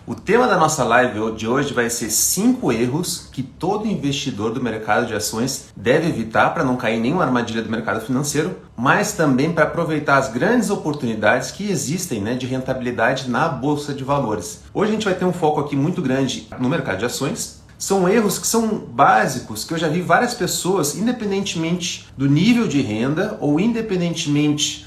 O tema da nossa live de hoje vai ser 5 erros que todo investidor do mercado de ações deve evitar para não cair em nenhuma armadilha do mercado financeiro, mas também para aproveitar as grandes oportunidades que existem, de rentabilidade na Bolsa de Valores. Hoje a gente vai ter um foco aqui muito grande no mercado de ações. São erros que são básicos, que eu já vi várias pessoas, independentemente do nível de renda ou independentemente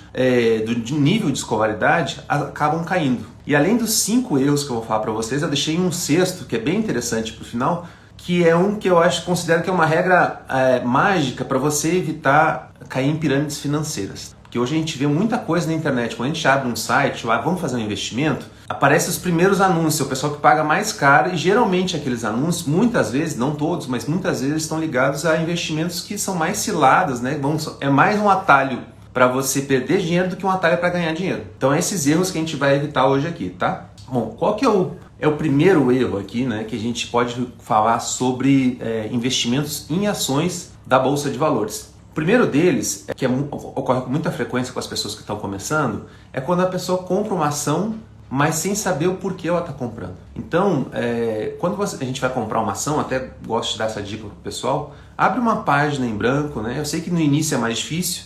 do nível de escolaridade, acabam caindo. E além dos 5 erros que eu vou falar para vocês, eu deixei um sexto, que é bem interessante para o final, que é um que eu considero que é uma regra mágica para você evitar cair em pirâmides financeiras. Porque hoje a gente vê muita coisa na internet, quando a gente abre um site, vamos fazer um investimento, aparecem os primeiros anúncios, o pessoal que paga mais caro, e geralmente aqueles anúncios, muitas vezes, não todos, mas muitas vezes estão ligados a investimentos que são mais ciladas, é mais um atalho para você perder dinheiro do que um atalho para ganhar dinheiro. Então é esses erros que a gente vai evitar hoje aqui, tá? Bom, qual que é o primeiro erro aqui, que a gente pode falar sobre investimentos em ações da Bolsa de Valores? O primeiro deles, que ocorre com muita frequência com as pessoas que estão começando, é quando a pessoa compra uma ação, mas sem saber o porquê ela está comprando. Então, quando a gente vai comprar uma ação, até gosto de dar essa dica para o pessoal, abre uma página em branco, Eu sei que no início é mais difícil,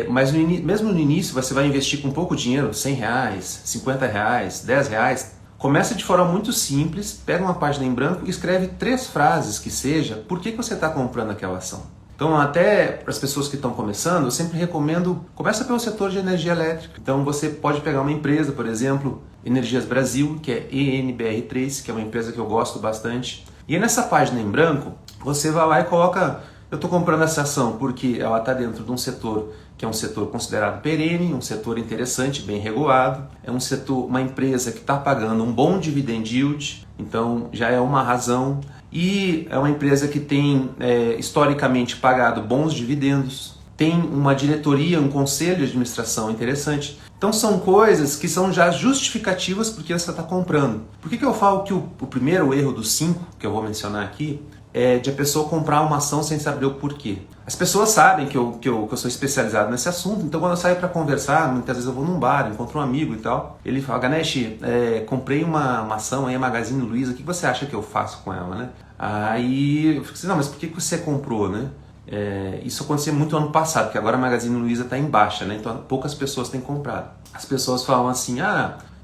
mas mesmo no início você vai investir com pouco dinheiro, R$100, R$50, R$10, começa de forma muito simples, pega uma página em branco e escreve 3 frases que seja, por que você está comprando aquela ação. Então, até para as pessoas que estão começando, eu sempre recomendo, começa pelo setor de energia elétrica. Então, você pode pegar uma empresa, por exemplo, Energias Brasil, que é ENBR3, que é uma empresa que eu gosto bastante. E aí, nessa página em branco, você vai lá e coloca, eu estou comprando essa ação porque ela está dentro de um setor que é um setor considerado perene, um setor interessante, bem regulado, é um setor, uma empresa que está pagando um bom dividend yield, então já é uma razão. E é uma empresa que tem historicamente pagado bons dividendos, tem uma diretoria, um conselho de administração interessante. Então são coisas que são já justificativas porque você está comprando. Por que eu falo que o primeiro erro dos 5 que eu vou mencionar aqui é de a pessoa comprar uma ação sem saber o porquê? As pessoas sabem que eu sou especializado nesse assunto, então quando eu saio para conversar, muitas vezes eu vou num bar, encontro um amigo e tal, ele fala, Ganesh, comprei uma ação aí, a Magazine Luiza, o que você acha que eu faço com ela, Aí eu fico assim, não, mas por que você comprou, Isso aconteceu muito ano passado, porque agora a Magazine Luiza está em baixa, Então poucas pessoas têm comprado. As pessoas falam assim,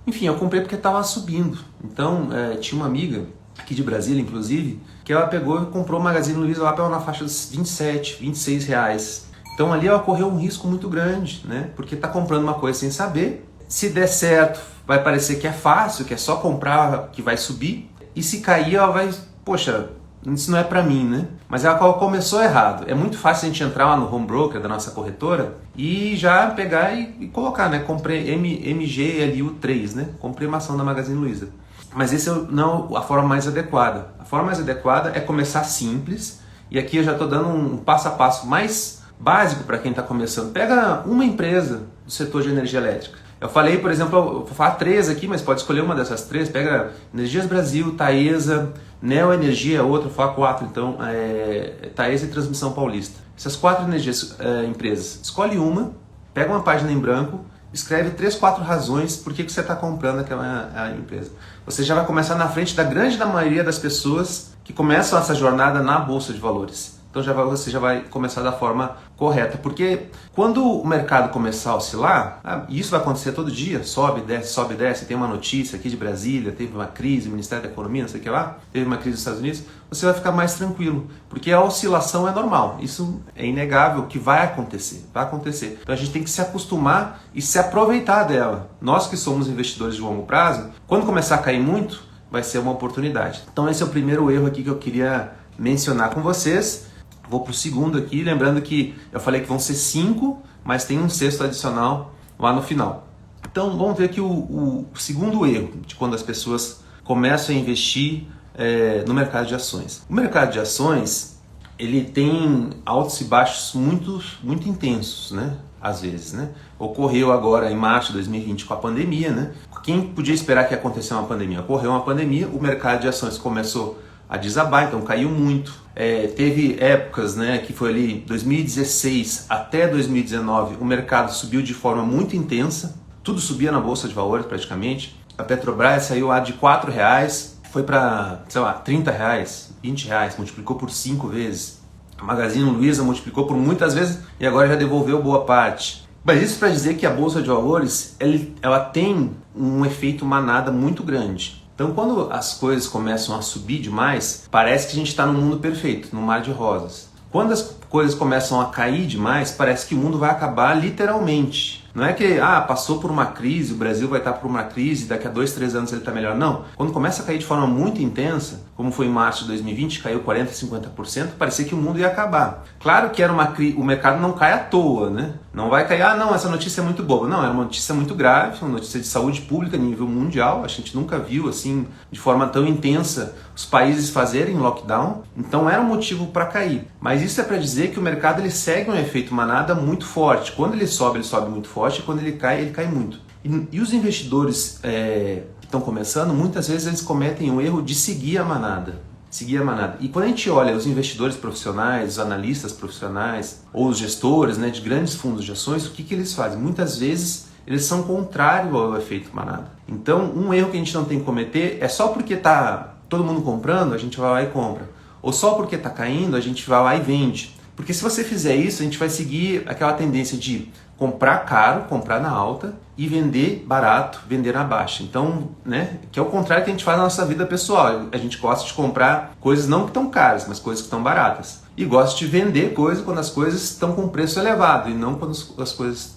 enfim, eu comprei porque estava subindo. Então tinha uma amiga aqui de Brasília, inclusive, que ela pegou e comprou o Magazine Luiza lá na faixa dos R$27, R$26. Então ali ela correu um risco muito grande, Porque está comprando uma coisa sem saber. Se der certo, vai parecer que é fácil, que é só comprar que vai subir. E se cair, ela vai, poxa, isso não é para mim, Mas ela começou errado. É muito fácil a gente entrar lá no home broker da nossa corretora e já pegar e colocar, Comprei MGLU3, Comprei uma ação da Magazine Luiza. Mas esse não é a forma mais adequada. A forma mais adequada é começar simples. E aqui eu já estou dando um passo a passo mais básico para quem está começando. Pega uma empresa do setor de energia elétrica. Eu falei, por exemplo, eu vou falar 3 aqui, mas pode escolher uma dessas 3. Pega Energias Brasil, Taesa, Neo Energia, outra, vou falar 4. Então, Taesa e Transmissão Paulista. Essas 4 empresas. Escolhe uma, pega uma página em branco, escreve 3, 4 razões por que você está comprando aquela empresa. Você já vai começar na frente da maioria das pessoas que começam essa jornada na Bolsa de Valores. Então você já vai começar da forma correta. Porque quando o mercado começar a oscilar, e isso vai acontecer todo dia, sobe, desce, tem uma notícia aqui de Brasília, teve uma crise, Ministério da Economia, não sei o que lá, teve uma crise nos Estados Unidos, você vai ficar mais tranquilo. Porque a oscilação é normal, isso é inegável que vai acontecer. Então a gente tem que se acostumar e se aproveitar dela. Nós que somos investidores de longo prazo, quando começar a cair muito, vai ser uma oportunidade. Então esse é o primeiro erro aqui que eu queria mencionar com vocês. Vou para o segundo aqui, lembrando que eu falei que vão ser 5, mas tem um sexto adicional lá no final. Então vamos ver aqui o segundo erro de quando as pessoas começam a investir no mercado de ações. O mercado de ações, ele tem altos e baixos muito intensos, Às vezes, Ocorreu agora em março de 2020 com a pandemia, Quem podia esperar que ia acontecer uma pandemia? Ocorreu uma pandemia, o mercado de ações começou a desabar, então caiu muito. Teve épocas, que foi ali 2016 até 2019, o mercado subiu de forma muito intensa, tudo subia na Bolsa de Valores praticamente. A Petrobras saiu lá de R$4, foi para, sei lá, R$30, R$20, multiplicou por 5 vezes. A Magazine Luiza multiplicou por muitas vezes e agora já devolveu boa parte. Mas isso para dizer que a Bolsa de Valores ela tem um efeito manada muito grande. Então quando as coisas começam a subir demais, parece que a gente está num mundo perfeito, num mar de rosas. Quando as coisas começam a cair demais, parece que o mundo vai acabar literalmente. Não é que passou por uma crise, o Brasil vai estar por uma crise, daqui a 2, 3 anos ele está melhor. Não. Quando começa a cair de forma muito intensa, como foi em março de 2020, caiu 40%, 50%, parecia que o mundo ia acabar. Claro que era o mercado não cai à toa, né? Não vai cair, não, essa notícia é muito boba. Não, era uma notícia muito grave, uma notícia de saúde pública a nível mundial. A gente nunca viu assim, de forma tão intensa, os países fazerem lockdown. Então era um motivo para cair. Mas isso é para dizer que o mercado ele segue um efeito manada muito forte. Quando ele sobe muito forte. E quando ele cai muito. E os investidores que estão começando, muitas vezes eles cometem o erro de seguir a manada. E quando a gente olha os investidores profissionais, os analistas profissionais, ou os gestores, né, de grandes fundos de ações, o que eles fazem? Muitas vezes eles são contrários ao efeito manada. Então, um erro que a gente não tem que cometer é só porque está todo mundo comprando, a gente vai lá e compra. Ou só porque está caindo, a gente vai lá e vende. Porque se você fizer isso, a gente vai seguir aquela tendência de comprar caro, comprar na alta e vender barato, vender na baixa. Então, né, que é o contrário que a gente faz na nossa vida pessoal. A gente gosta de comprar coisas não que estão caras, mas coisas que estão baratas. E gosta de vender coisa quando as coisas estão com preço elevado e não quando as coisas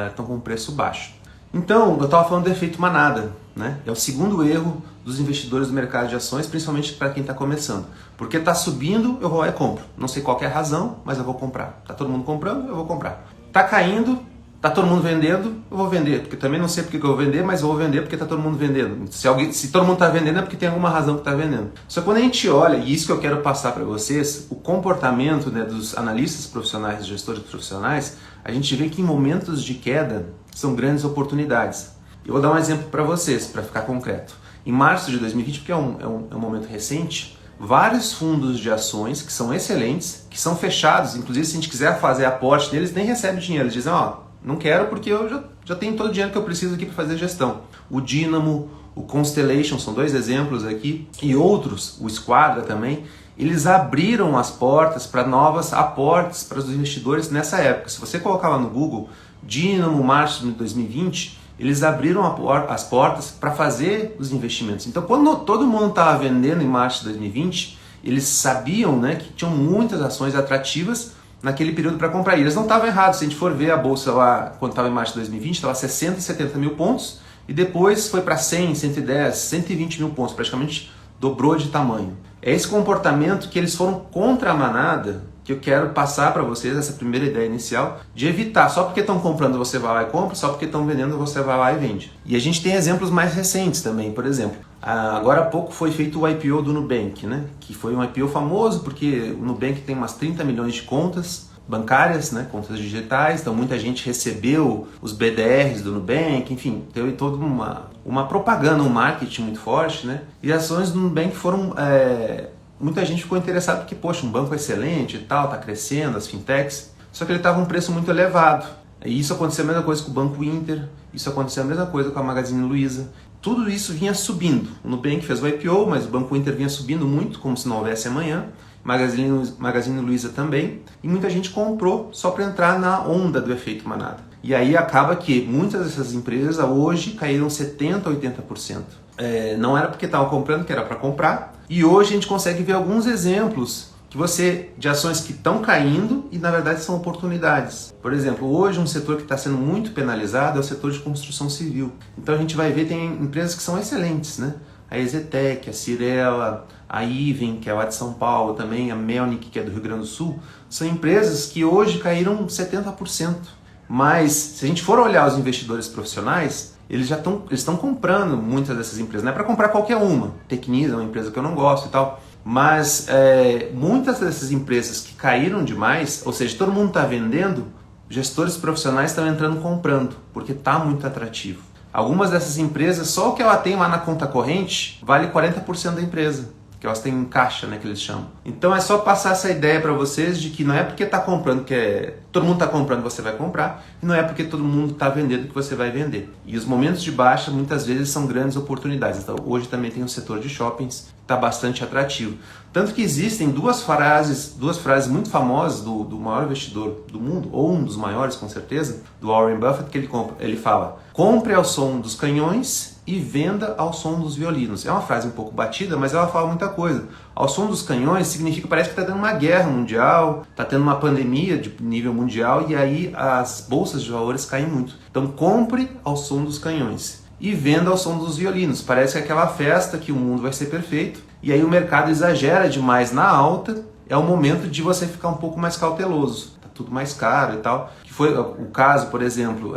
estão com preço baixo. Então, eu estava falando do efeito manada, né? É o segundo erro dos investidores do mercado de ações, principalmente para quem está começando. Porque está subindo, eu vou lá e compro. Não sei qual é a razão, mas eu vou comprar. Está todo mundo comprando, eu vou comprar. Está caindo, está todo mundo vendendo, eu vou vender. Porque também não sei porque que eu vou vender, mas eu vou vender porque está todo mundo vendendo. Se todo mundo está vendendo é porque tem alguma razão que está vendendo. Só que quando a gente olha, e isso que eu quero passar para vocês, o comportamento, né, dos analistas profissionais, dos gestores profissionais, a gente vê que em momentos de queda são grandes oportunidades. Eu vou dar um exemplo para vocês, para ficar concreto. Em março de 2020, porque é um momento recente, vários fundos de ações que são excelentes, que são fechados, inclusive se a gente quiser fazer aporte neles, nem recebe dinheiro. Eles dizem, não quero porque eu já tenho todo o dinheiro que eu preciso aqui para fazer gestão. O Dynamo, o Constellation, são 2 exemplos aqui, e outros, o Squadra também, eles abriram as portas para novos aportes para os investidores nessa época. Se você colocar lá no Google, Dynamo, março de 2020, eles abriram as portas para fazer os investimentos. Então, quando todo mundo estava vendendo em março de 2020, eles sabiam, né, que tinham muitas ações atrativas naquele período para comprar. E eles não estavam errados. Se a gente for ver a bolsa lá, quando estava em março de 2020, estava 60, 70 mil pontos, e depois foi para 100, 110, 120 mil pontos, praticamente dobrou de tamanho. É esse comportamento que eles foram contra a manada que eu quero passar para vocês, essa primeira ideia inicial, de evitar. Só porque estão comprando você vai lá e compra, só porque estão vendendo você vai lá e vende. E a gente tem exemplos mais recentes também, por exemplo. Agora há pouco foi feito o IPO do Nubank, né? Que foi um IPO famoso porque o Nubank tem umas 30 milhões de contas bancárias, né? Contas digitais, então muita gente recebeu os BDRs do Nubank, enfim, teve toda uma propaganda, um marketing muito forte, né? E as ações do Nubank foram... Muita gente ficou interessada porque, poxa, um banco excelente e tal, está crescendo, as fintechs, só que ele estava um preço muito elevado. E isso aconteceu a mesma coisa com o Banco Inter, isso aconteceu a mesma coisa com a Magazine Luiza. Tudo isso vinha subindo. O Nubank fez o IPO, mas o Banco Inter vinha subindo muito, como se não houvesse amanhã. Magazine Luiza também. E muita gente comprou só para entrar na onda do efeito manada. E aí acaba que muitas dessas empresas hoje caíram 70%, 80%. Não era porque estavam comprando, que era para comprar. E hoje a gente consegue ver alguns exemplos de ações que estão caindo e na verdade são oportunidades. Por exemplo, hoje um setor que está sendo muito penalizado é o setor de construção civil. Então a gente vai ver, tem empresas que são excelentes, né? A Ezetec, a Cirela, a Iven, que é lá de São Paulo também, a Melnick, que é do Rio Grande do Sul, são empresas que hoje caíram 70%. Mas se a gente for olhar os investidores profissionais, eles estão comprando muitas dessas empresas. Não é para comprar qualquer uma. Tecnisa é uma empresa que eu não gosto e tal. Mas muitas dessas empresas que caíram demais, ou seja, todo mundo está vendendo, gestores profissionais estão entrando comprando, porque está muito atrativo. Algumas dessas empresas, só o que ela tem lá na conta corrente, vale 40% da empresa, que elas têm em caixa, né, que eles chamam. Então é só passar essa ideia para vocês de que não é porque está comprando que todo mundo está comprando, você vai comprar, e não é porque todo mundo está vendendo que você vai vender. E os momentos de baixa muitas vezes são grandes oportunidades. Então hoje também tem um setor de shoppings que está bastante atrativo. Tanto que existem duas frases muito famosas do maior investidor do mundo, ou um dos maiores com certeza, do Warren Buffett, que ele fala: compre ao som dos canhões e venda ao som dos violinos. É uma frase um pouco batida, mas ela fala muita coisa. Ao som dos canhões significa, parece que está tendo uma guerra mundial, está tendo uma pandemia de nível mundial e aí as bolsas de valores caem muito. Então compre ao som dos canhões e venda ao som dos violinos. Parece que é aquela festa que o mundo vai ser perfeito e aí o mercado exagera demais na alta, é o momento de você ficar um pouco mais cauteloso. Está tudo mais caro e tal. Que foi o caso, por exemplo,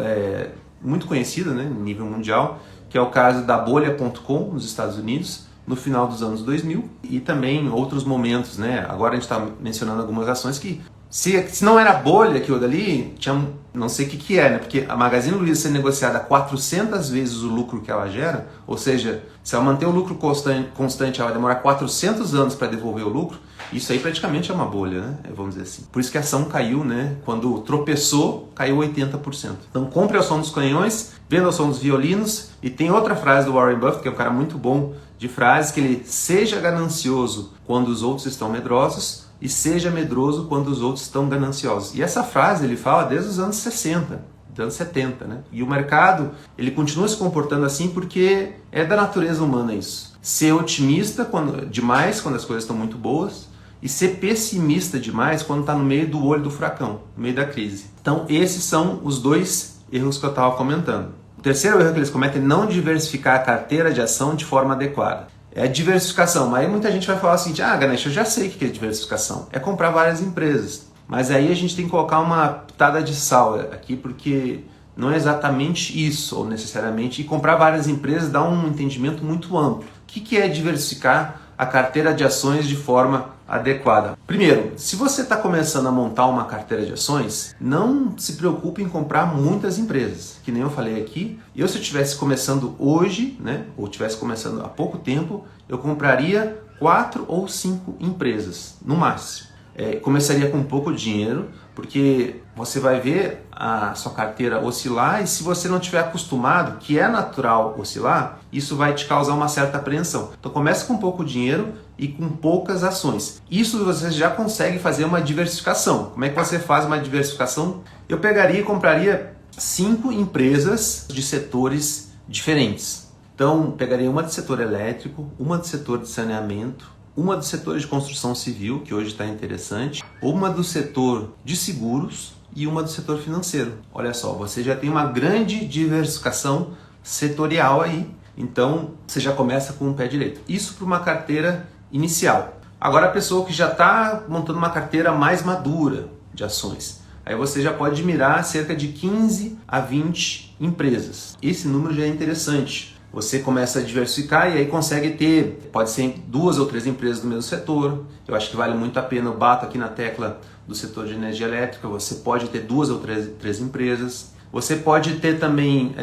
muito conhecido, né, em nível mundial, que é o caso da bolha.com nos Estados Unidos, no final dos anos 2000, e também outros momentos, né? Agora a gente está mencionando algumas ações que, se não era bolha aquilo dali, tinha, não sei o que é, né? Porque a Magazine Luiza ser negociada 400 vezes o lucro que ela gera, ou seja, se ela manter o lucro constante, ela vai demorar 400 anos para devolver o lucro, isso aí praticamente é uma bolha, né? Vamos dizer assim. Por isso que a ação caiu, né? Quando tropeçou, caiu 80%. Então compre ao som dos canhões, venda ao som dos violinos. E tem outra frase do Warren Buffett, que é um cara muito bom de frases, que ele: seja ganancioso quando os outros estão medrosos e seja medroso quando os outros estão gananciosos. E essa frase ele fala desde os anos 60, dos anos 70, né? E o mercado, ele continua se comportando assim porque é da natureza humana isso. Ser otimista demais quando as coisas estão muito boas e ser pessimista demais quando está no meio do olho do furacão, no meio da crise. Então esses são os dois erros que eu estava comentando. O terceiro erro que eles cometem é não diversificar a carteira de ação de forma adequada. É diversificação, mas aí muita gente vai falar assim: Ganesh, eu já sei o que é diversificação, é comprar várias empresas. Mas aí a gente tem que colocar uma pitada de sal aqui, porque não é exatamente isso, ou necessariamente, e comprar várias empresas dá um entendimento muito amplo. O que é diversificar a carteira de ações de forma adequada? Primeiro, se você está começando a montar uma carteira de ações, não se preocupe em comprar muitas empresas. Que nem eu falei aqui, se eu estivesse começando hoje, né, ou estivesse começando há pouco tempo, eu compraria 4 ou 5 empresas, no máximo. Começaria com pouco dinheiro, porque você vai ver a sua carteira oscilar e se você não estiver acostumado, que é natural oscilar, isso vai te causar uma certa apreensão. Então comece com pouco dinheiro e com poucas ações. Isso você já consegue fazer uma diversificação. Como é que você faz uma diversificação? Eu pegaria e compraria 5 empresas de setores diferentes. Então pegaria uma do setor elétrico, uma do setor de saneamento, uma do setor de construção civil, que hoje está interessante, uma do setor de seguros e uma do setor financeiro. Olha só, você já tem uma grande diversificação setorial aí, então você já começa com o pé direito. Isso para uma carteira inicial. Agora a pessoa que já está montando uma carteira mais madura de ações, aí você já pode mirar cerca de 15 a 20 empresas. Esse número já é interessante. Você começa a diversificar e aí consegue ter, pode ser 2 ou 3 empresas do mesmo setor. Eu acho que vale muito a pena, eu bato aqui na tecla do setor de energia elétrica, você pode ter 2 ou 3 empresas. Você pode ter também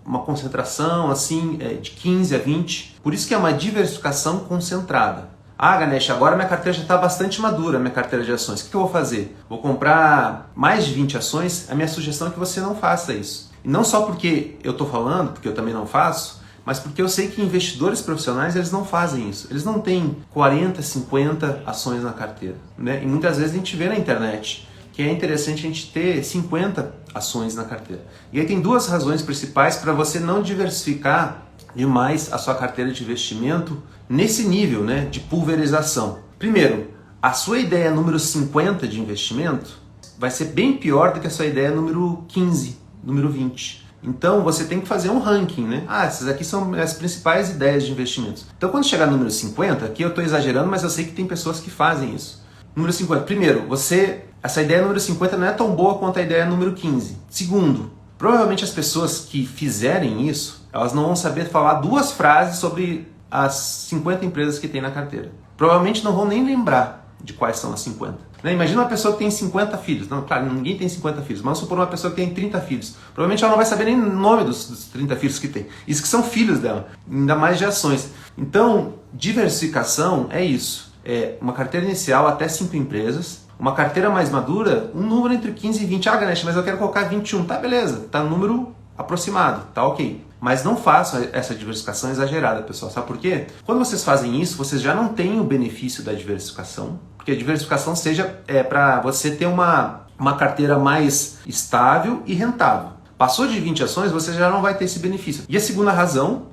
uma concentração assim, de 15 a 20. Por isso que é uma diversificação concentrada. Ganesh, agora minha carteira já está bastante madura, minha carteira de ações. O que eu vou fazer? Vou comprar mais de 20 ações? A minha sugestão é que você não faça isso. E não só porque eu estou falando, porque eu também não faço, mas porque eu sei que investidores profissionais eles não fazem isso. Eles não têm 40, 50 ações na carteira, né? E muitas vezes a gente vê na internet que é interessante a gente ter 50 ações na carteira. E aí tem 2 razões principais para você não diversificar demais a sua carteira de investimento nesse nível, né, de pulverização. Primeiro, a sua ideia número 50 de investimento vai ser bem pior do que a sua ideia número 15. Número 20. Então você tem que fazer um ranking, né? Essas aqui são as principais ideias de investimentos. Então quando chegar no número 50, aqui eu estou exagerando, mas eu sei que tem pessoas que fazem isso. Número 50. Primeiro, essa ideia número 50 não é tão boa quanto a ideia número 15. Segundo, provavelmente as pessoas que fizerem isso, elas não vão saber falar 2 frases sobre as 50 empresas que tem na carteira. Provavelmente não vão nem lembrar de quais são as 50. Imagina uma pessoa que tem 50 filhos. Não, claro, ninguém tem 50 filhos, mas vamos supor uma pessoa que tem 30 filhos. Provavelmente ela não vai saber nem o nome dos 30 filhos que tem. Isso que são filhos dela, ainda mais de ações. Então, diversificação é isso. É uma carteira inicial até 5 empresas, Uma carteira mais madura, um número entre 15 e 20. Ah, Ganesh, mas eu quero colocar 21. Tá, beleza. Tá no número aproximado. Tá ok. Mas não façam essa diversificação exagerada, pessoal. Sabe por quê? Quando vocês fazem isso, vocês já não têm o benefício da diversificação. Porque a diversificação seja para você ter uma carteira mais estável e rentável. Passou de 20 ações, você já não vai ter esse benefício. E a segunda razão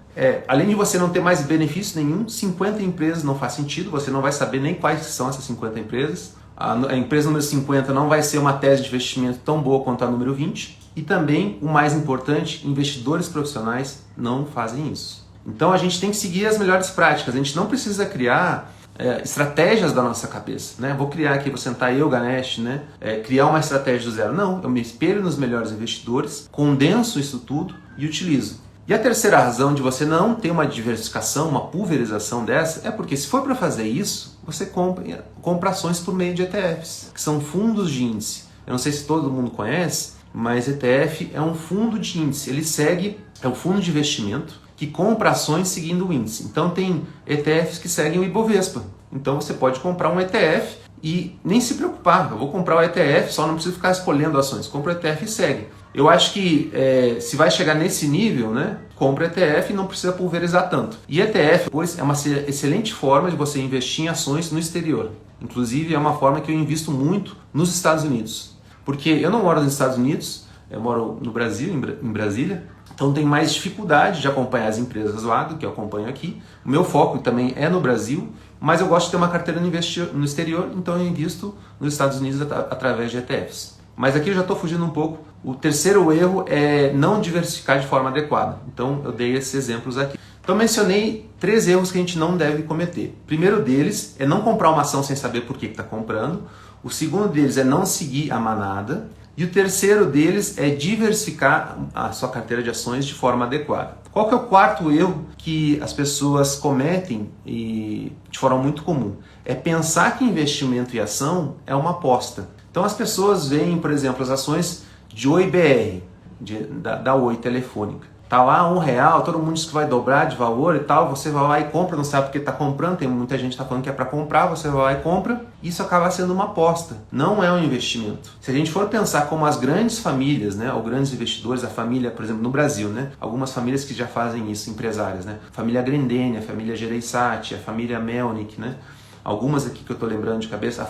além de você não ter mais benefício nenhum, 50 empresas não faz sentido, você não vai saber nem quais são essas 50 empresas. A empresa número 50 não vai ser uma tese de investimento tão boa quanto a número 20. E também, o mais importante, investidores profissionais não fazem isso. Então a gente tem que seguir as melhores práticas, a gente não precisa criar estratégias da nossa cabeça, né? Vou criar aqui, vou sentar eu, Ganesh, né? Criar uma estratégia do zero. Não, eu me espelho nos melhores investidores, condenso isso tudo e utilizo. E a terceira razão de você não ter uma diversificação, uma pulverização dessa, é porque se for para fazer isso, você compra ações por meio de ETFs, que são fundos de índice. Eu não sei se todo mundo conhece, mas ETF é um fundo de índice, é um fundo de investimento que compra ações seguindo o índice. Então tem ETFs que seguem o Ibovespa. Então você pode comprar um ETF e nem se preocupar, eu vou comprar o ETF, só não preciso ficar escolhendo ações, compra o ETF e segue. Eu acho que se vai chegar nesse nível, né, compra ETF e não precisa pulverizar tanto. E ETF, pois, é uma excelente forma de você investir em ações no exterior. Inclusive é uma forma que eu invisto muito nos Estados Unidos. Porque eu não moro nos Estados Unidos, eu moro no Brasil, em Brasília, então tenho mais dificuldade de acompanhar as empresas lá do que eu acompanho aqui. O meu foco também é no Brasil, mas eu gosto de ter uma carteira no exterior, então eu invisto nos Estados Unidos através de ETFs. Mas aqui eu já estou fugindo um pouco. O terceiro erro é não diversificar de forma adequada. Então eu dei esses exemplos aqui. Então mencionei 3 erros que a gente não deve cometer. O primeiro deles é não comprar uma ação sem saber por que está comprando. O segundo deles é não seguir a manada. E o terceiro deles é diversificar a sua carteira de ações de forma adequada. Qual que é o quarto erro que as pessoas cometem e de forma muito comum? É pensar que investimento em ação é uma aposta. Então as pessoas veem, por exemplo, as ações de Oi BR, da Oi Telefônica. Tá lá R$1, todo mundo diz que vai dobrar de valor e tal, você vai lá e compra, não sabe porque está comprando, tem muita gente que está falando que é para comprar, você vai lá e compra, isso acaba sendo uma aposta, não é um investimento. Se a gente for pensar como as grandes famílias, né, ou grandes investidores, a família, por exemplo, no Brasil, né, algumas famílias que já fazem isso, empresárias, né, família Grendene, a família Gereissati, a família Melnick, né, algumas aqui que eu estou lembrando de cabeça,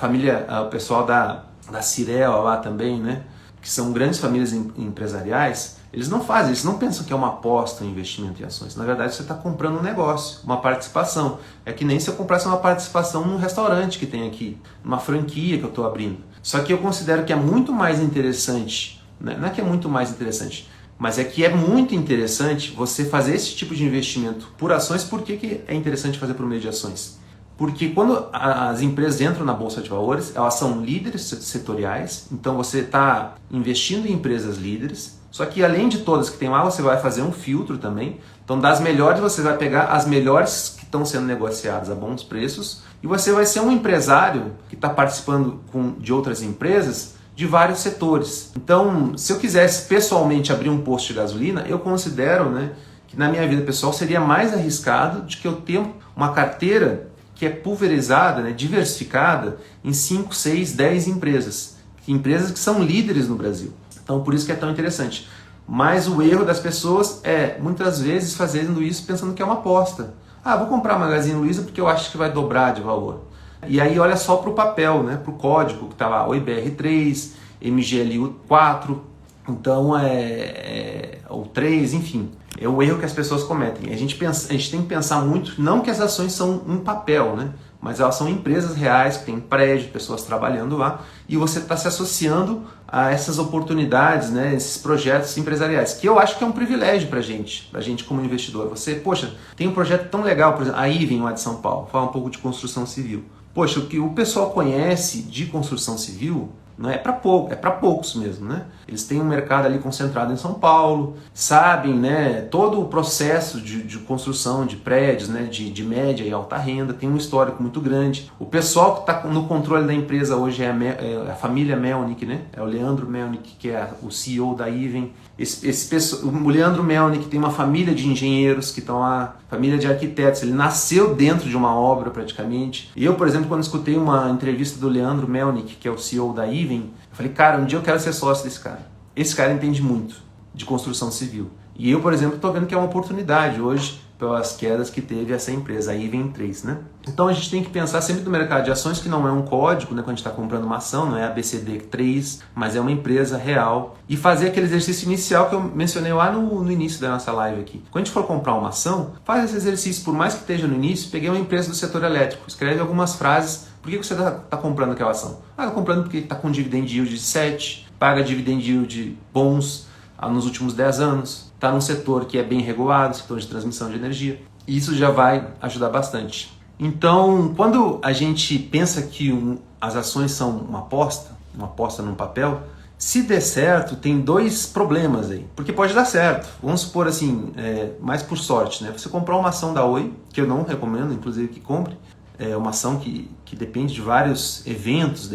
o pessoal da Cirela lá também, né, que são grandes famílias empresariais, eles não fazem, eles não pensam que é uma aposta em investimento em ações. Na verdade, você está comprando um negócio, uma participação. É que nem se eu comprasse uma participação num restaurante que tem aqui, numa franquia que eu estou abrindo. Só que eu considero que é muito mais interessante, né? Não é que é muito mais interessante, mas é que é muito interessante você fazer esse tipo de investimento por ações. Por que é interessante fazer por meio de ações? Porque quando as empresas entram na Bolsa de Valores, elas são líderes setoriais, então você está investindo em empresas líderes, só que além de todas que tem lá, você vai fazer um filtro também. Então das melhores você vai pegar as melhores que estão sendo negociadas a bons preços e você vai ser um empresário que está participando de outras empresas de vários setores. Então, se eu quisesse pessoalmente abrir um posto de gasolina, eu considero, né, que na minha vida pessoal seria mais arriscado de que eu ter uma carteira que é pulverizada, né, diversificada em 5, 6, 10 empresas que são líderes no Brasil. Então por isso que é tão interessante. Mas o erro das pessoas é muitas vezes fazendo isso pensando que é uma aposta. Ah, vou comprar a Magazine Luiza porque eu acho que vai dobrar de valor. E aí olha só para o papel, né, para o código que está lá, OIBR3, MGLU4, então o 3, enfim. É o erro que as pessoas cometem. A gente tem que pensar muito, não que as ações são um papel, né? Mas elas são empresas reais, que têm prédio, pessoas trabalhando lá, e você está se associando a essas oportunidades, né, esses projetos empresariais, que eu acho que é um privilégio para a gente como investidor. Você, poxa, tem um projeto tão legal, por exemplo, a Iven lá de São Paulo, fala um pouco de construção civil. Poxa, o que o pessoal conhece de construção civil Não é para pouco, é para poucos mesmo, né? Eles têm um mercado ali concentrado em São Paulo, sabem, né, todo o processo de construção de prédios, né, de média e alta renda, tem um histórico muito grande. O pessoal que está no controle da empresa hoje é a família Melnick, né? É o Leandro Melnick, que é o CEO da Even. O Leandro Melnick tem uma família de engenheiros que estão lá, família de arquitetos, ele nasceu dentro de uma obra praticamente. E eu, por exemplo, quando escutei uma entrevista do Leandro Melnick, que é o CEO da Even, eu falei, cara, um dia eu quero ser sócio desse cara. Esse cara entende muito de construção civil. E eu, por exemplo, estou vendo que é uma oportunidade hoje pelas quedas que teve essa empresa, a Even 3, né? Então a gente tem que pensar sempre no mercado de ações, que não é um código, né, quando a gente está comprando uma ação, não é a BCD3, mas é uma empresa real. E fazer aquele exercício inicial que eu mencionei lá no início da nossa live aqui. Quando a gente for comprar uma ação, faz esse exercício, por mais que esteja no início, peguei uma empresa do setor elétrico, escreve algumas frases. Por que você está comprando aquela ação? Estou comprando porque está com dividend yield de 7, paga dividend yield bons nos últimos 10 anos, está num setor que é bem regulado, setor de transmissão de energia. E isso já vai ajudar bastante. Então, quando a gente pensa que as ações são uma aposta num papel, se der certo, tem dois problemas aí. Porque pode dar certo. Vamos supor assim, mais por sorte, né? Você comprar uma ação da Oi, que eu não recomendo, inclusive, que compre. É uma ação que depende de vários eventos,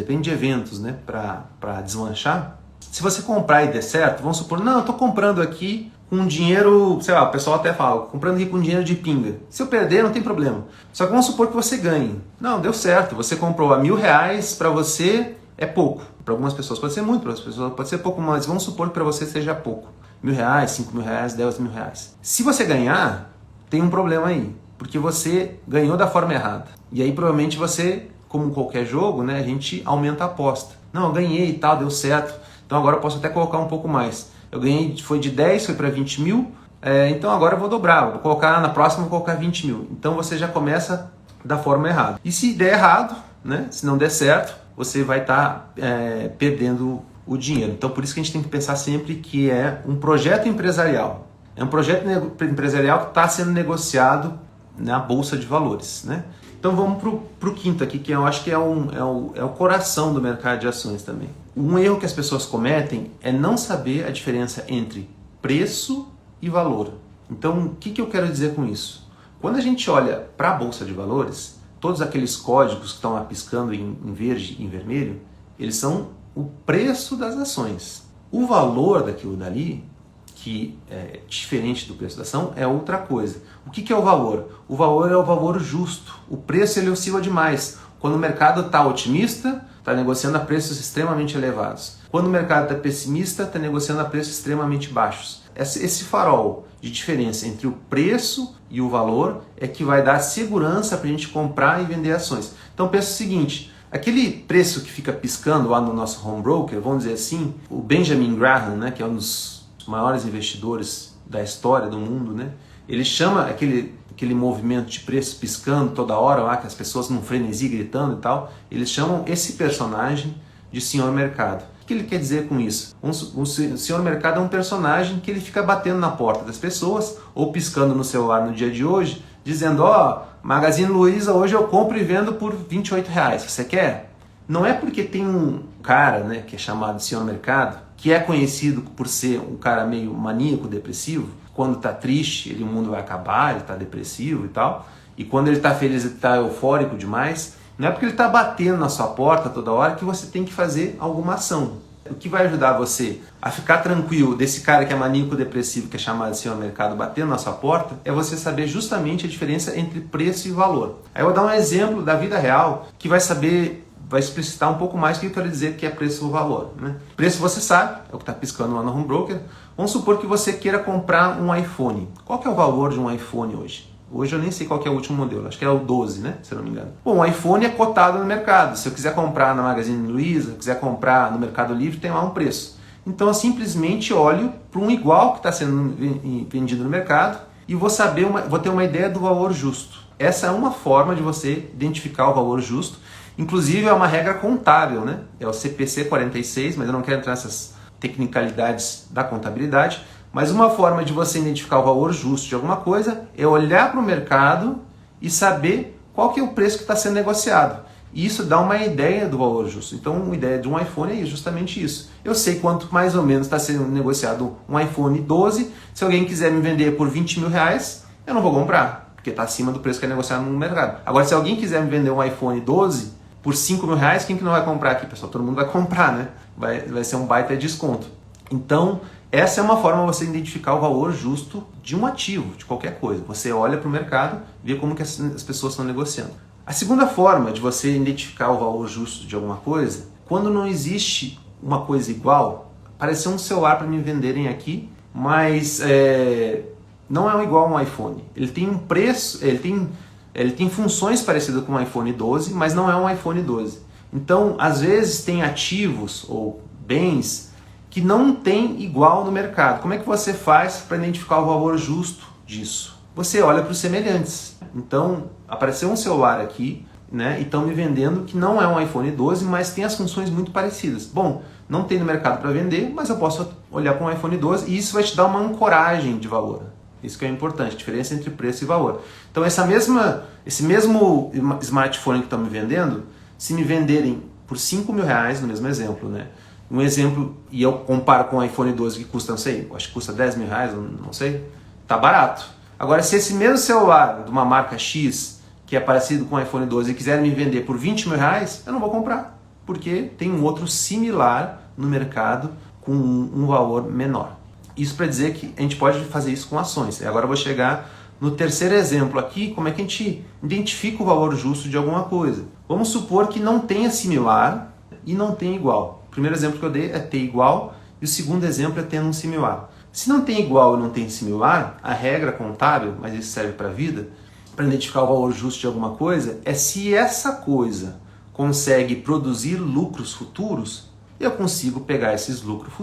né, para deslanchar. Se você comprar e der certo, vamos supor, não, eu estou comprando aqui com dinheiro, sei lá, o pessoal até fala, comprando aqui com dinheiro de pinga. Se eu perder, não tem problema. Só que vamos supor que você ganhe. Não, deu certo, você comprou a R$1.000, para você é pouco. Para algumas pessoas pode ser muito, para outras pessoas pode ser pouco, mas vamos supor que para você seja pouco. R$1.000, R$5.000, R$10.000. Se você ganhar, tem um problema aí, porque você ganhou da forma errada. E aí provavelmente você, como qualquer jogo, né, a gente aumenta a aposta. Não, eu ganhei e tal, deu certo. Então agora eu posso até colocar um pouco mais. Eu ganhei, foi de 10, foi para 20 mil, então agora eu vou dobrar, vou colocar na próxima, vou colocar 20 mil. Então você já começa da forma errada. E se der errado, né, se não der certo, você vai estar perdendo o dinheiro. Então por isso que a gente tem que pensar sempre que é um projeto empresarial. É um projeto empresarial que está sendo negociado na Bolsa de Valores, né? Então vamos para o quinto aqui, que eu acho que é o coração do mercado de ações também. Um erro que as pessoas cometem é não saber a diferença entre preço e valor. Então o que eu quero dizer com isso? Quando a gente olha para a Bolsa de Valores, todos aqueles códigos que estão lá piscando em verde e em vermelho, eles são o preço das ações. O valor daquilo dali, que é diferente do preço da ação, é outra coisa. O que é o valor? O valor é o valor justo. O preço ele oscila demais. Quando o mercado está otimista, está negociando a preços extremamente elevados. Quando o mercado está pessimista, está negociando a preços extremamente baixos. Esse farol de diferença entre o preço e o valor é que vai dar segurança para a gente comprar e vender ações. Então pensa o seguinte, aquele preço que fica piscando lá no nosso home broker, vamos dizer assim, o Benjamin Graham, né, que é um dos maiores investidores da história do mundo, né? Ele chama aquele movimento de preço piscando toda hora lá, que as pessoas num frenesi gritando e tal, eles chamam esse personagem de Senhor Mercado. O que ele quer dizer com isso? O Senhor Mercado é um personagem que ele fica batendo na porta das pessoas ou piscando no celular no dia de hoje, dizendo, Magazine Luiza, hoje eu compro e vendo por R$28, você quer? Não é porque tem um cara, né, que é chamado Senhor Mercado, que é conhecido por ser um cara meio maníaco, depressivo. Quando está triste, o mundo vai acabar, ele está depressivo e tal. E quando ele está feliz, ele está eufórico demais. Não é porque ele está batendo na sua porta toda hora que você tem que fazer alguma ação. O que vai ajudar você a ficar tranquilo desse cara que é maníaco depressivo, que é chamado de Senhor Mercado, batendo na sua porta, é você saber justamente a diferença entre preço e valor. Aí eu vou dar um exemplo da vida real que vai explicitar um pouco mais o que eu quero dizer que é preço ou valor, né? Preço você sabe, é o que está piscando lá no home broker. Vamos supor que você queira comprar um iPhone. Qual que é o valor de um iPhone hoje? Hoje eu nem sei qual que é o último modelo, acho que é o 12, né? Se eu não me engano. Bom, o iPhone é cotado no mercado. Se eu quiser comprar na Magazine Luiza, quiser comprar no Mercado Livre, tem lá um preço. Então eu simplesmente olho para um igual que está sendo vendido no mercado e vou ter uma ideia do valor justo. Essa é uma forma de você identificar o valor justo. Inclusive é uma regra contábil, né? É o CPC 46, mas eu não quero entrar nessas tecnicalidades da contabilidade. Mas uma forma de você identificar o valor justo de alguma coisa é olhar para o mercado e saber qual que é o preço que está sendo negociado. E isso dá uma ideia do valor justo. Então, uma ideia de um iPhone é justamente isso. Eu sei quanto mais ou menos está sendo negociado um iPhone 12. Se alguém quiser me vender por 20 mil reais, eu não vou comprar, porque está acima do preço que é negociado no mercado. Agora, se alguém quiser me vender um iPhone 12 por 5 mil reais, quem que não vai comprar aqui, pessoal? Todo mundo vai comprar, né? Vai ser um baita desconto. Então, essa é uma forma de você identificar o valor justo de um ativo, de qualquer coisa. Você olha para o mercado, vê como que as pessoas estão negociando. A segunda forma de você identificar o valor justo de alguma coisa, quando não existe uma coisa igual, apareceu um celular para me venderem aqui, mas não é igual a um iPhone. Ele tem um preço, ele tem funções parecidas com um iPhone 12, mas não é um iPhone 12. Então, às vezes tem ativos ou bens que não tem igual no mercado. Como é que você faz para identificar o valor justo disso? Você olha para os semelhantes. Então, apareceu um celular aqui, né, e estão me vendendo que não é um iPhone 12, mas tem as funções muito parecidas. Bom, não tem no mercado para vender, mas eu posso olhar para um iPhone 12 e isso vai te dar uma ancoragem de valor. Isso que é importante, diferença entre preço e valor. Então, esse mesmo smartphone que estão me vendendo, se me venderem por 5 mil reais, no mesmo exemplo, né? Um exemplo, e eu comparo com o iPhone 12 que custa, não sei, acho que custa 10 mil reais, não sei, tá barato. Agora, se esse mesmo celular de uma marca X, que é parecido com o iPhone 12, quiser me vender por 20 mil reais, eu não vou comprar, porque tem um outro similar no mercado com um valor menor. Isso para dizer que a gente pode fazer isso com ações. E agora eu vou chegar no terceiro exemplo aqui, como é que a gente identifica o valor justo de alguma coisa. Vamos supor que não tenha similar e não tenha igual. O primeiro exemplo que eu dei é ter igual e o segundo exemplo é ter um similar. Se não tem igual e não tem similar, a regra contábil, mas isso serve para a vida, para identificar o valor justo de alguma coisa, é se essa coisa consegue produzir lucros futuros, eu consigo pegar esses lucros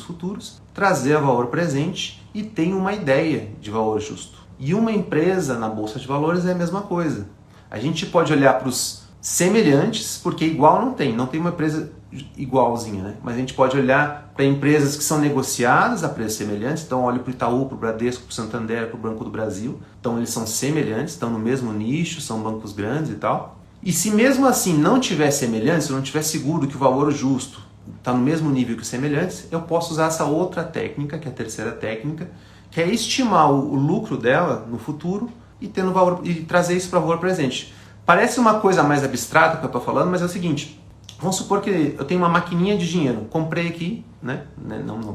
futuros, trazer a valor presente e tenho uma ideia de valor justo. E uma empresa na Bolsa de Valores é a mesma coisa. A gente pode olhar para os semelhantes, porque igual não tem uma empresa igualzinha, né? Mas a gente pode olhar para empresas que são negociadas a preços semelhantes, então olho para o Itaú, para o Bradesco, para o Santander, para o Banco do Brasil, então eles são semelhantes, estão no mesmo nicho, são bancos grandes e tal. E se mesmo assim não tiver semelhantes, se eu não tiver seguro que o valor justo está no mesmo nível que os semelhantes, eu posso usar essa outra técnica, que é a terceira técnica, que é estimar o lucro dela no futuro e trazer isso para o valor presente. Parece uma coisa mais abstrata que eu estou falando, mas é o seguinte, vamos supor que eu tenho uma maquininha de dinheiro, comprei aqui, né?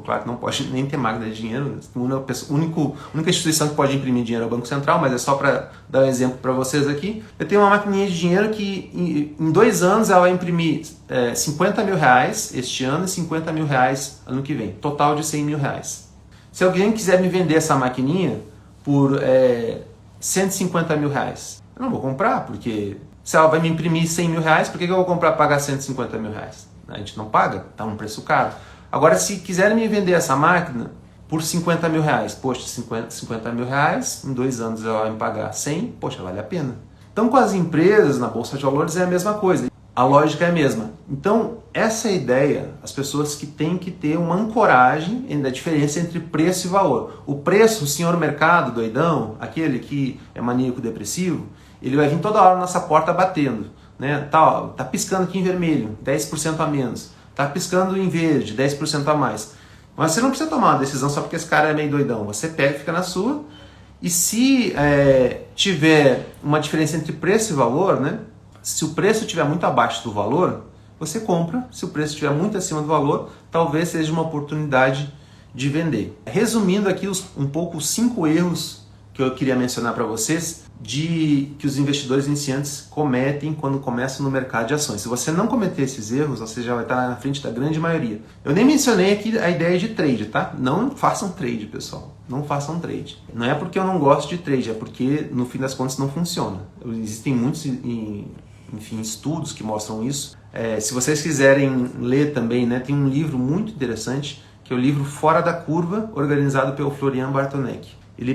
Claro que não pode nem ter máquina de dinheiro, a única instituição que pode imprimir dinheiro é o Banco Central, mas é só para dar um exemplo para vocês aqui. Eu tenho uma maquininha de dinheiro que em 2 anos ela vai imprimir 50 mil reais este ano e 50 mil reais ano que vem, total de 100 mil reais. Se alguém quiser me vender essa maquininha por 150 mil reais, eu não vou comprar, porque se ela vai me imprimir 100 mil reais, por que eu vou comprar e pagar 150 mil reais? A gente não paga, está um preço caro. Agora, se quiserem me vender essa máquina por 50 mil reais, poxa, 50 mil reais, em 2 anos ela vai me pagar 100, poxa, vale a pena. Então, com as empresas na Bolsa de Valores é a mesma coisa. A lógica é a mesma. Então, essa é a ideia, as pessoas que têm que ter uma ancoragem da diferença entre preço e valor. O preço, o senhor mercado doidão, aquele que é maníaco depressivo, ele vai vir toda hora na nossa porta batendo, né? Tá piscando aqui em vermelho, 10% a menos. Tá piscando em verde, 10% a mais. Mas você não precisa tomar uma decisão só porque esse cara é meio doidão. Você pega e fica na sua. E se tiver uma diferença entre preço e valor, né? Se o preço estiver muito abaixo do valor, você compra. Se o preço estiver muito acima do valor, talvez seja uma oportunidade de vender. Resumindo aqui um pouco os 5 erros que eu queria mencionar para vocês que os investidores iniciantes cometem quando começam no mercado de ações. Se você não cometer esses erros, você já vai estar na frente da grande maioria. Eu nem mencionei aqui a ideia de trade, tá? Não façam trade, pessoal. Não façam trade. Não é porque eu não gosto de trade, é porque no fim das contas não funciona. Existem muitos estudos que mostram isso. Se vocês quiserem ler também, né, tem um livro muito interessante, que é o livro Fora da Curva, organizado pelo Florian Bartonek.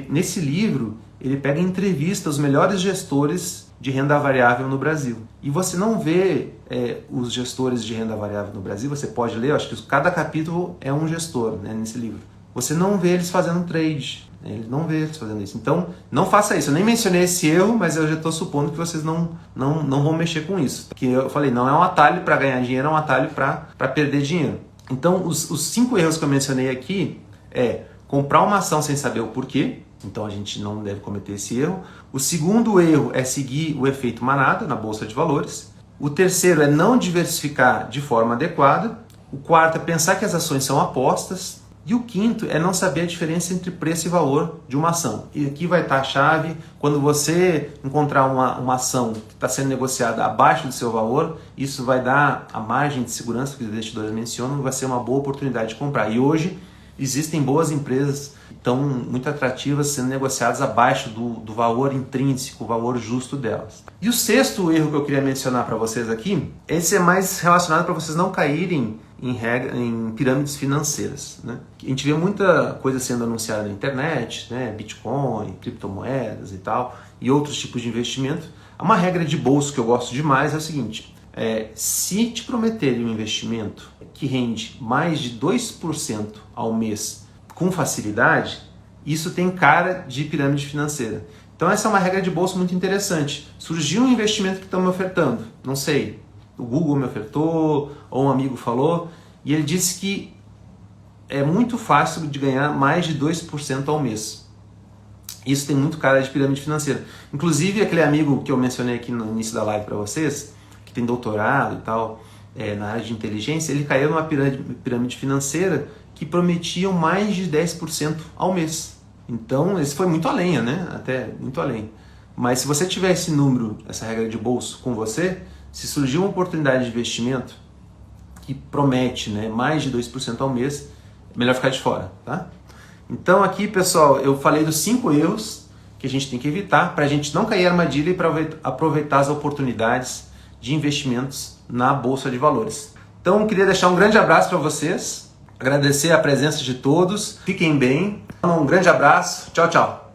Nesse livro, ele pega em entrevista os melhores gestores de renda variável no Brasil. E você não vê os gestores de renda variável no Brasil, você pode ler, acho que cada capítulo é um gestor, né, nesse livro. você não vê eles fazendo trade. Ele não vê eles fazendo isso. Então, não faça isso. Eu nem mencionei esse erro, mas eu já estou supondo que vocês não vão mexer com isso. Porque eu falei, não é um atalho para ganhar dinheiro, é um atalho para perder dinheiro. Então, os 5 erros que eu mencionei aqui é comprar uma ação sem saber o porquê. Então, a gente não deve cometer esse erro. O segundo erro é seguir o efeito manada na Bolsa de Valores. O terceiro é não diversificar de forma adequada. O quarto é pensar que as ações são apostas. E o quinto é não saber a diferença entre preço e valor de uma ação. E aqui vai estar a chave. Quando você encontrar uma ação que está sendo negociada abaixo do seu valor, isso vai dar a margem de segurança que os investidores mencionam, vai ser uma boa oportunidade de comprar. E hoje existem boas empresas que estão muito atrativas sendo negociadas abaixo do valor intrínseco, o valor justo delas. E o sexto erro que eu queria mencionar para vocês aqui, esse é mais relacionado para vocês não caírem em pirâmides financeiras, né? A gente vê muita coisa sendo anunciada na internet, né? Bitcoin, criptomoedas e tal, e outros tipos de investimento. Uma regra de bolso que eu gosto demais é o seguinte, se te prometerem um investimento que rende mais de 2% ao mês com facilidade, isso tem cara de pirâmide financeira. Então essa é uma regra de bolso muito interessante. Surgiu um investimento que estão me ofertando, não sei, o Google me ofertou, ou um amigo falou, e ele disse que é muito fácil de ganhar mais de 2% ao mês. Isso tem muito cara de pirâmide financeira. Inclusive, aquele amigo que eu mencionei aqui no início da live para vocês, que tem doutorado e tal, na área de inteligência, ele caiu numa pirâmide financeira que prometiam mais de 10% ao mês. Então, esse foi muito além, né? Até muito além. Mas se você tiver esse número, essa regra de bolso com você, se surgir uma oportunidade de investimento que promete, né, mais de 2% ao mês, é melhor ficar de fora, tá? Então aqui, pessoal, eu falei dos 5 erros que a gente tem que evitar para a gente não cair em armadilha e para aproveitar as oportunidades de investimentos na Bolsa de Valores. Então eu queria deixar um grande abraço para vocês, agradecer a presença de todos, fiquem bem, um grande abraço, tchau, tchau!